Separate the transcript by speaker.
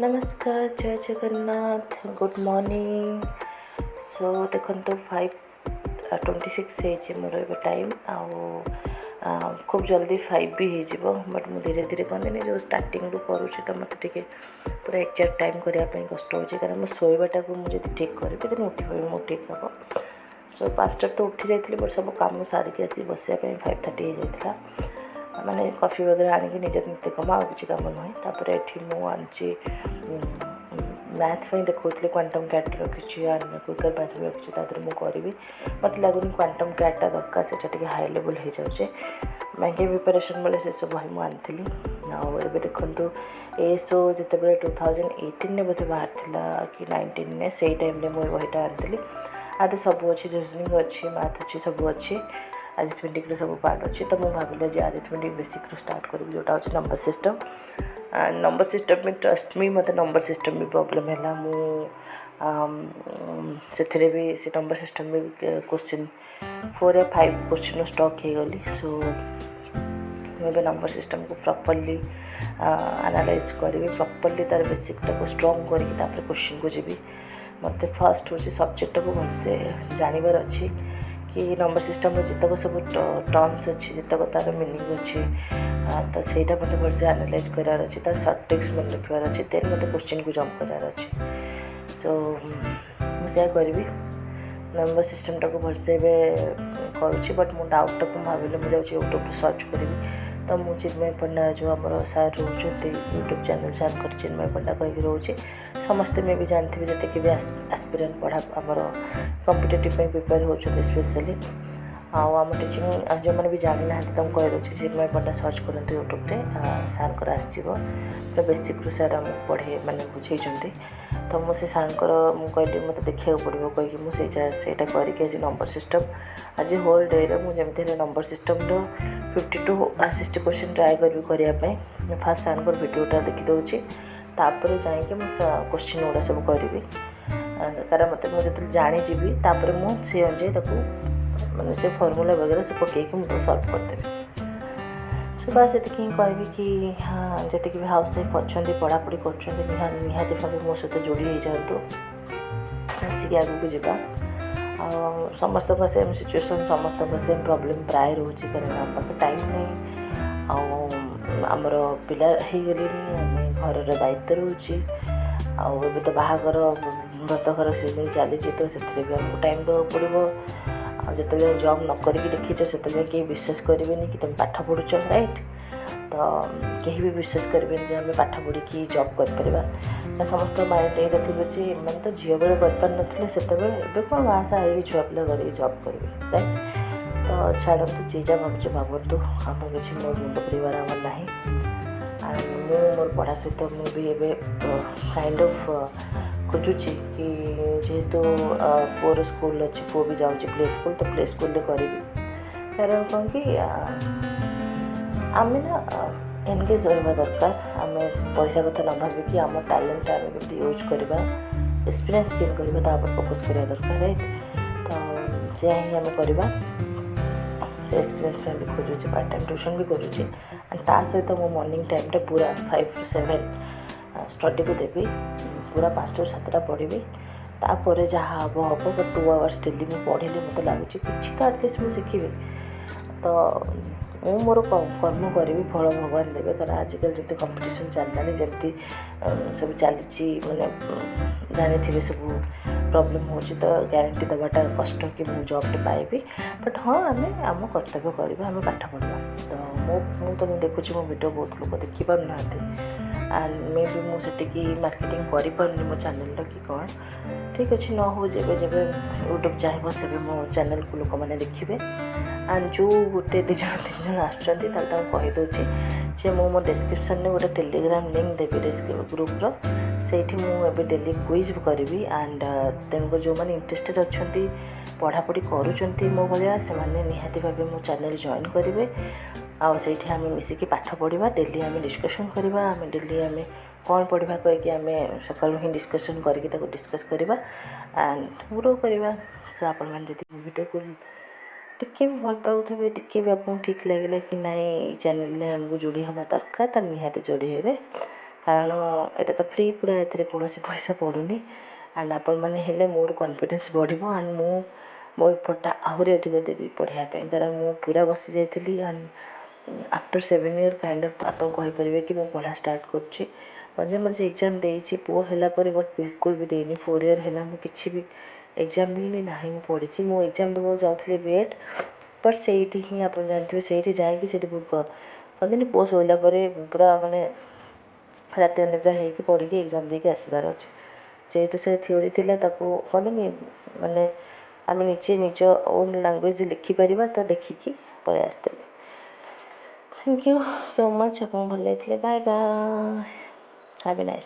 Speaker 1: नमस्कार जय Jagannath good morning. सो देखो 5:26 मोर ए टाइम खूब जल्दी 5 भी हो बट मुझे धीरे धीरे कहते जो स्टार्टिंग रू करुँच तो मत पूरा एक्जाक्ट टाइम करने कष्ट हो कारण मुझे शोवाटा को मुझे ठीक करी दिन उठी मो ठीक हम। सो 5टा तो उठी जाइए बट सब कम सारिक आसी बसापी 5:30 हो जाता माने कॉफ़ी वगैरह आनिक निज नित्यकर्म आउ कि कम नुहे तापर ये मुझे मैथ देखा क्वांटम कैट रखी एंड क्विकर मैथ भी रखी मुझे करी मत लगुनि क्वांटम कैटा दरकार से हाई लेवल हो जाए बैंकिंग प्रिपरेशन बेले से सब बही मुझे आए देखो एसओ जिते 2018 बोधे बाहर कि 19 से टाइम मुझे बहीटा आनी आदि सब अच्छी रिजनिंग अच्छी मैथ अच्छी सब अच्छी अरिथमेटिक सब पार्ट अच्छी तो मुझे भाविले जे अरिथमेटिक बेसिक रू स्टार्ट करी जोटा हूँ नंबर सिस्टम नंबर सिस्टम में ट्रस्ट मी मत नंबर सिस्टम भी प्रॉब्लम है से भी से नंबर सिस्टम भी क्वेश्चन 4 या 5 क्वेश्चन स्टक हो गली। सो मुझे नंबर सिस्टम को प्रॉपर्ली एनालाइज करी प्रॉपर्ली तार बेसिकटा को स्ट्रॉन्ग करके क्वेश्चन को जी मत फर्स्ट हूँ सब्जेक्ट को भलसे जानवर अच्छी कि नंबर सिस्टम जितक सब टर्म्स अच्छी जितक तार मीनिंग अच्छी तो सहीटा मत भलसे एनालाइज करार अच्छी तार सर्ट ट्रिक्स मन रखार अच्छी देन मत क्वेश्चन को जम्प करार अच्छी। सो मुझे करी नंबर सिस्टमटा को भलसे करुँच बट मो डाउटा को भाविले मुझे यूट्यूब सर्च करी तो मुझे चिन्मय पंडा जो आम सार रोच यूट्यूब चैनल सार चिन्मय पंडा कहीकि रोचे समस्ते मे भी जानते जिते भी एस्पिरेंट पढ़ा आमर कॉम्पिटिटिव प्रिपेयर होती स्पेशली आम टीचिंग जो मैंने भी जानी ना कही रोचे चिन्मय पंडा सर्च करते यूट्यूब सार आसो बेसिक रू सार आम पढ़े मैंने बुझे तो मुझे सार मुझे मत देखा पड़ो कहीं मुझे करके आज नंबर सिस्टम आज होल डे मुझे number system 50 to 60 question try करने फास्ट सार भिडियोटा देखीदे तापर जाकि मुझे क्वेश्चन गुड़ा सब करी कारण मत मुझे जानीजी मुझे अनुजाई मैंने से फॉर्मूला वगैरह सब पकईकि मुझे सॉल्व करदेवी। सो बास ये कहि कि हाँ जी भी हाउस वाइफ अच्छा पढ़ापढ़ी कर निहाती भाव मो सहित जोड़ी हो जातु आसिक आगू जावा समस्त सेम सिचुएसन समस्त सेम प्रॉब्लम प्राय रोच कारण आम पाखे टाइम नहीं आमर पिला हो गले आम घर दायित्व रोचे आए तो बाहागर व्रतघर सीजन चली तो से भी आमको टाइम देवा पड़ो जिते जॉब न करके देखीच से कहीं विश्वास करेंगे कि तुम पाठ पढ़ुच राइट तो कहीं भी विश्वास करेंगे जे आम पाठ पढ़ी जॉब कर समस्त माइंड ये थे मैंने तो झील बेले कर से कौन आशा है छुआ पिला कर जॉब करेंगे राइट तो छाड़ू जी जा भावुचे भावतु आम कि मोर मुंड परिवार आम ना एंड मोर पढ़ा सहित मुझे काइंड ऑफ खोजुची कि जेहेतु पुअर स्कूल अच्छी पु भी जाऊँ प्ले स्कूल तो प्ले स्कूल करी कारण कौन कि आम ना एनगेज रहा दरकार आम पैसा कथा न भाविकी आम टैलेंट आम केमती यूज करवा एक्सपीरियंस गेन करवा फोकस करवा दरकार राइट तो से ही आम करवा एक्सपीरियंस भी खोजुचे पार्ट टाइम ट्यूशन भी करुँचे एंड ता सहित मो मॉर्निंग टाइमटा पूरा 5 to 7 स्टडी को देवी पूरा 5 to 7 पढ़ी तापर जहाँ हम हम बट 2 hours डेली मुझे पढ़े मत लगुच कि तो एटलिस्ट मुझे शिखी तो मु मोर कर्म करी फल भगवान देवे कारण आजिकल जमी कंपटीशन चलना जमी सब चली मैंने जानी थे सब प्रॉब्लम हो तो ग्यारंटी दबाटा कष्ट कि मुझे जॉबटे पाइबी बट हाँ आम आम कर्तव्य करवा आम पाठ पढ़ा तो मुझे देखुची मो वीडियो बहुत लोग देखिपार ना एंड मे भी मुझे मार्केटिंग करें मो चैनल कि कौन ठीक अच्छे न हो जब जब यूट्यूब चाहिए से मो चैनल को लोक मैंने देखिए एंड जो गोटे 2 जन 3 जन आसदे जे मो डिस्क्रिप्शन में गोटे टेलीग्राम लिंक देवी ग्रुप्र से मुझे डेली क्विज करी एंड तेणुक जो मैंने इंटरेस्टेड अच्छा पढ़ापढ़ी करुँच मो भाया से निहाती भाव मो चैनल जॉइन करेंगे आठ आम मिसिकी पाठ पढ़ा डेली आम डिस्कसन करवा आम डेली आम कौन पढ़ा कहीकि आम सका ही डिस्कसन करके डिस्कस करवा एंड ग्रो करवा सो आप वीडियो को टिके भी भल पाऊे टिके भी आपको ठीक लगे कि नाई चैनल आमको जोड़ी हवा दरकार तो निहाती जोड़ी हे କାରଣ ଏଇଟା ତ ଫ୍ରି ପୁରା, ଏଥିରେ କୌଣସି ପଇସା ପଡ଼ୁନି। ଆଣ୍ଡ ଆପଣମାନେ ହେଲେ ମୋର କନଫିଡେନ୍ସ ବଢ଼ିବ ଆଣ୍ଡ ମୁଁ ମୋ ଏଫର୍ଟଟା ଆହୁରି ଅଧିକ ଦେବି ପଢ଼ିବା ପାଇଁ। କାରଣ ମୁଁ ପୁରା ବସି ଯାଇଥିଲି and after 7 year kind of ଆପଣ କହିପାରିବେ କି ମୁଁ ପଢ଼ା ଷ୍ଟାର୍ଟ କରୁଛି। ମଝିରେ ମଝିରେ ଏକ୍ଜାମ୍ ଦେଇଛି, ପୁଅ ହେଲା ପରେ ବଟ୍ ବିଲକୁଲ ବି ଦେଇନି। 4 ଇୟର୍ ହେଲା ମୁଁ କିଛି ବି ଏକ୍ଜାମ୍ ଦେଇନି, ନାହିଁ ମୁଁ ପଢ଼ିଛି। ମୁଁ ଏକ୍ଜାମ୍ ଦେବାକୁ ଯାଉଥିଲି ବିଏଡ଼୍, ବଟ୍ ସେଇଠି ହିଁ ଆପଣ ଜାଣିଥିବେ, ସେଇଠି ଯାଇକି ସେଇଠି ବହୁତ କହନ୍ତିନି ପୁଅ ଶୋଇଲା ପରେ ପୁରା ମାନେ ରାତି ଅନିଦ୍ରା ହେଇକି ପଢ଼ିକି ଏକ୍ଜାମ୍ ଦେଇକି ଆସିବାର ଅଛି। ଯେହେତୁ ସେ ଥିଓରି ଥିଲା, ତାକୁ କହନ୍ତିନି ମାନେ ଆମେ ନିଜେ ନିଜ ଓନ୍ ଲାଙ୍ଗୁଏଜ୍ ଲେଖିପାରିବା, ତ ଲେଖିକି ପଳେଇ ଆସିଥିଲି। Thank you so much. ଆପଣଙ୍କୁ ଭଲ ଲାଗିଥିଲେ bye bye, have a nice day.